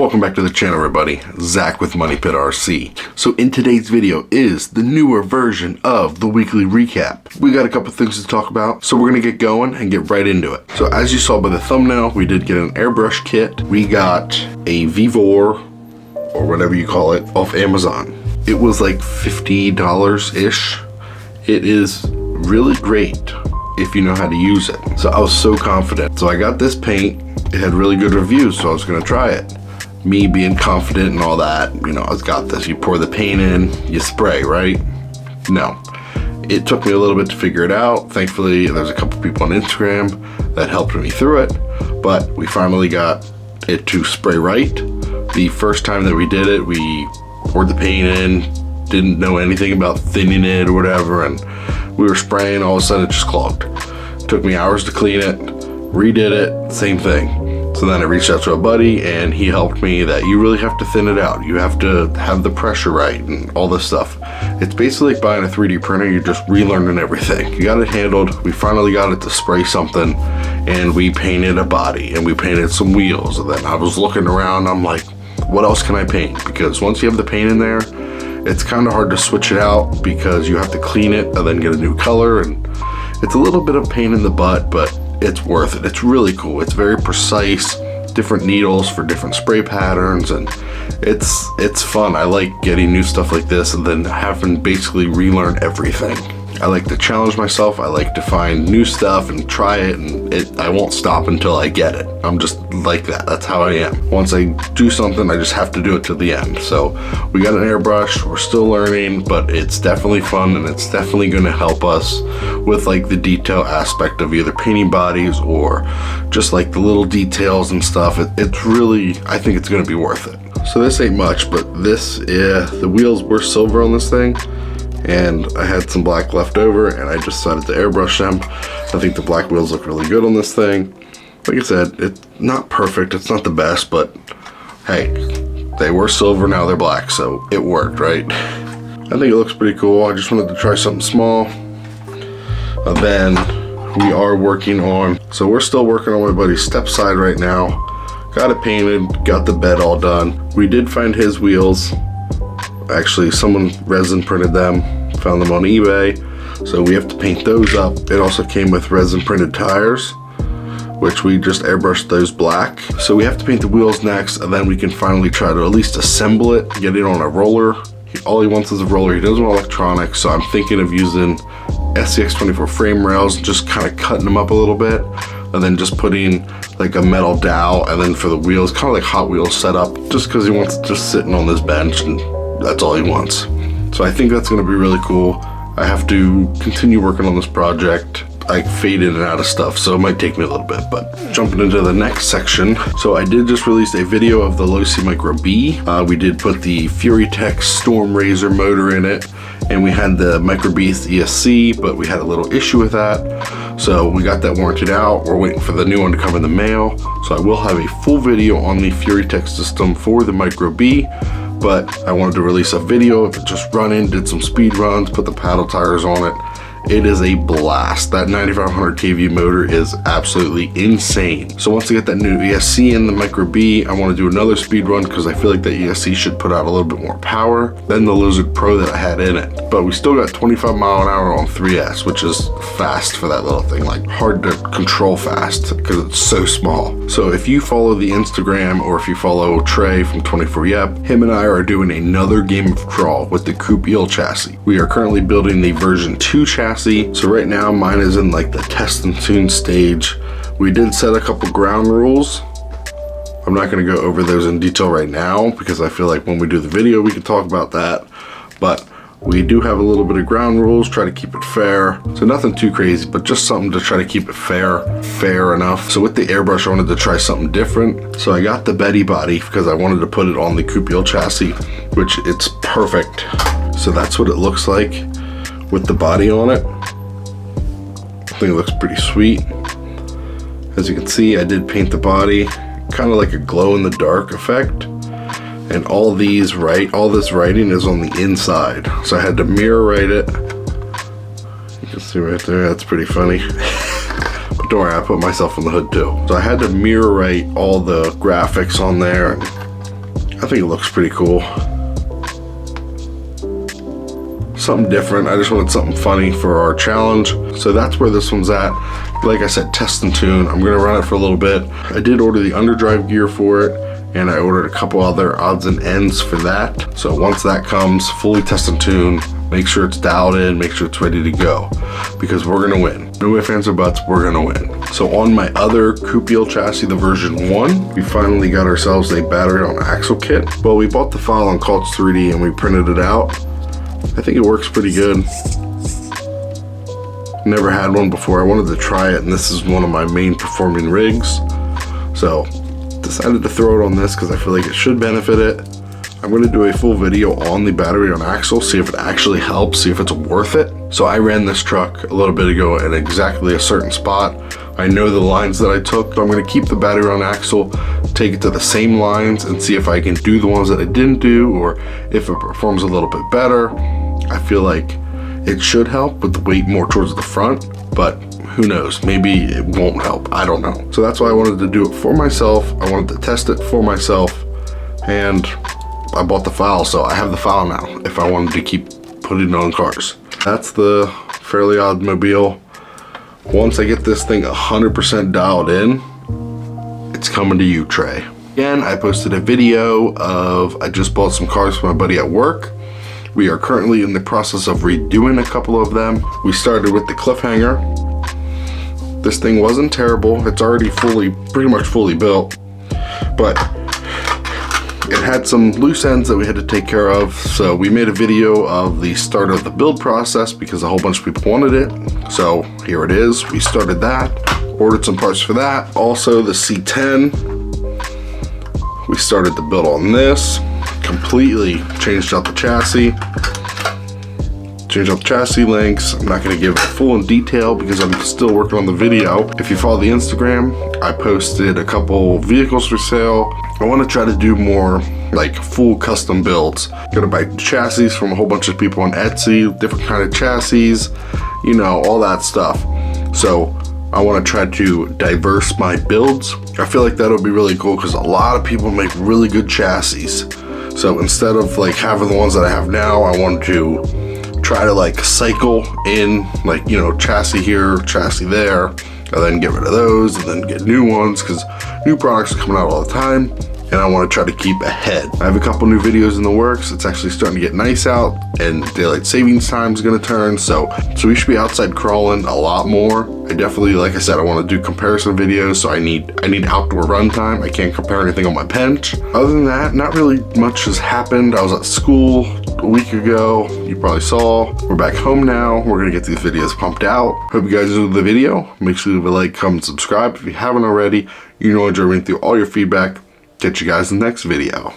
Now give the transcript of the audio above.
Welcome back to the channel, everybody. Zach with Money Pit RC. So in today's video is the newer version of the weekly recap. We got a couple things to talk about, so we're gonna get going and get right into it. So as you saw by the thumbnail, we did get an airbrush kit. We got a Vivor, or whatever you call it, off Amazon. It was like $50-ish. It is really great if you know how to use it. So I was so confident. So I got this paint. It had really good reviews, so I was gonna try it. Me being confident and all that, you know, I've got this. You pour the paint in, you spray, right? No. It took me a little bit to figure it out. Thankfully, there's a couple people on Instagram that helped me through it, but we finally got it to spray right. The first time that we did it, we poured the paint in, didn't know anything about thinning it or whatever, and we were spraying, all of a sudden it just clogged. It took me hours to clean it, redid it, same thing. So then I reached out to a buddy and he helped me that you really have to thin it out. You have to have the pressure right and all this stuff. It's basically like buying a 3D printer, you're just relearning everything. You got it handled, we finally got it to spray something, and we painted a body and we painted some wheels. And then I was looking around, I'm like, what else can I paint? Because once you have the paint in there, it's kind of hard to switch it out because you have to clean it and then get a new color, and it's a little bit of pain in the butt, but it's worth it. It's really cool. It's very precise, different needles for different spray patterns, and it's fun. I like getting new stuff like this and then having basically relearn everything. I like to challenge myself. I like to find new stuff and try it, and I won't stop until I get it. I'm just like that. That's how I am. Once I do something, I just have to do it to the end. So we got an airbrush. We're still learning, but it's definitely fun, and it's definitely going to help us with like the detail aspect of either painting bodies or just like the little details and stuff. It's really, I think it's going to be worth it. So this ain't much, but this, the wheels were silver on this thing, and I had some black left over, and I just decided to airbrush them. I think the black wheels look really good on this thing. Like I said, it's not perfect, it's not the best, but hey, they were silver, now they're black, so it worked, right? I think it looks pretty cool. I just wanted to try something small. And then we are working on, so we're still working on my buddy's step side right now. Got it painted, got the bed all done. We did find his wheels. Actually, someone resin printed them, found them on eBay, so we have to paint those up. It also came with resin printed tires, which we just airbrushed those black. So we have to paint the wheels next, and then we can finally try to at least assemble it, get it on a roller. All he wants is a roller, he doesn't want electronics, so I'm thinking of using SCX24 frame rails, just kind of cutting them up a little bit, and then just putting like a metal dowel, and then for the wheels, kind of like Hot Wheels setup, just because he wants it just sitting on this bench, and that's all he wants. So I think that's gonna be really cool. I have to continue working on this project. I fade in and out of stuff, so it might take me a little bit, but jumping into the next section. So I did just release a video of the Losy Micro B. We did put the FuryTech Storm Razor motor in it, and we had the Micro B ESC, but we had a little issue with that. So we got that warranted out. We're waiting for the new one to come in the mail. So I will have a full video on the FuryTech system for the Micro B, but I wanted to release a video of it just running, did some speed runs, put the paddle tires on it. It is a blast. That 9500 kV motor is absolutely insane. So once I get that new ESC in the Micro B, I want to do another speed run because I feel like the ESC should put out a little bit more power than the Lizard Pro that I had in it. But we still got 25 mile an hour on 3S, which is fast for that little thing, like hard to control fast because it's so small. So if you follow the Instagram, or if you follow Trey from 24Yep, him and I are doing another game of crawl with the Coupe Eel chassis. We are currently building the version 2 chassis. So right now mine is in like the test and tune stage. We did set a couple ground rules. I'm not going to go over those in detail right now because I feel like when we do the video we can talk about that, but we do have a little bit of ground rules, try to keep it fair. So nothing too crazy, but just something to try to keep it fair enough. So with the airbrush I wanted to try something different. So I got the Betty body because I wanted to put it on the Coupe Eel chassis, which it's perfect. So that's what it looks like with the body on it. I think it looks pretty sweet. As you can see, I did paint the body kind of like a glow in the dark effect, and all this writing is on the inside, so I had to mirror write it. You can see right there, that's pretty funny. But don't worry, I put myself in the hood too. So I had to mirror write all the graphics on there, and I think it looks pretty cool. Something different. I just wanted something funny for our challenge. So that's where this one's at. Like I said, test and tune. I'm gonna run it for a little bit. I did order the underdrive gear for it, and I ordered a couple other odds and ends for that. So once that comes, fully test and tune, make sure it's dialed in, make sure it's ready to go, because we're gonna win. No ifs, ands, or buts, we're gonna win. So on my other Coupe chassis, the version 1, we finally got ourselves a battery on axle kit. Well, we bought the file on Cults 3D and we printed it out. I think it works pretty good. Never had one before. I wanted to try it, and this is one of my main performing rigs. So decided to throw it on this because I feel like it should benefit it. I'm going to do a full video on the battery on axle, see if it actually helps, see if it's worth it. So I ran this truck a little bit ago at exactly a certain spot. I know the lines that I took, so I'm going to keep the battery on axle, take it to the same lines, and see if I can do the ones that I didn't do, or if it performs a little bit better. I feel like it should help with the weight more towards the front, but who knows, maybe it won't help, I don't know. So that's why I wanted to do it for myself. I wanted to test it for myself, and I bought the file, so I have the file now if I wanted to keep putting it on cars. That's the Fairly Odd Mobile. Once I get this thing 100% dialed in, it's coming to you, Trey. Again, I posted a video of, I just bought some cars for my buddy at work. We are currently in the process of redoing a couple of them. We started with the cliffhanger. This thing wasn't terrible. It's already pretty much fully built, but it had some loose ends that we had to take care of. So we made a video of the start of the build process because a whole bunch of people wanted it. So here it is. We started that, ordered some parts for that. Also the C10, we started the build on this. Completely changed out the chassis. Changed out the chassis links. I'm not going to give it full in detail because I'm still working on the video. If you follow the Instagram, I posted a couple vehicles for sale. I want to try to do more like full custom builds. Gonna buy chassis from a whole bunch of people on Etsy, different kind of chassis, you know, all that stuff. So I want to try to diverse my builds. I feel like that'll be really cool because a lot of people make really good chassis. So instead of like having the ones that I have now, I want to try to like cycle in, like, you know, chassis here, chassis there, and then get rid of those and then get new ones because new products are coming out all the time. And I want to try to keep ahead. I have a couple new videos in the works. It's actually starting to get nice out, and daylight savings time is going to turn. So we should be outside crawling a lot more. I definitely, like I said, I want to do comparison videos. So I need outdoor run time. I can't compare anything on my bench. Other than that, not really much has happened. I was at school a week ago. You probably saw. We're back home now. We're gonna get these videos pumped out. Hope you guys enjoyed the video. Make sure to leave a like, comment, subscribe if you haven't already. You know, I enjoy reading through all your feedback. Catch you guys in the next video.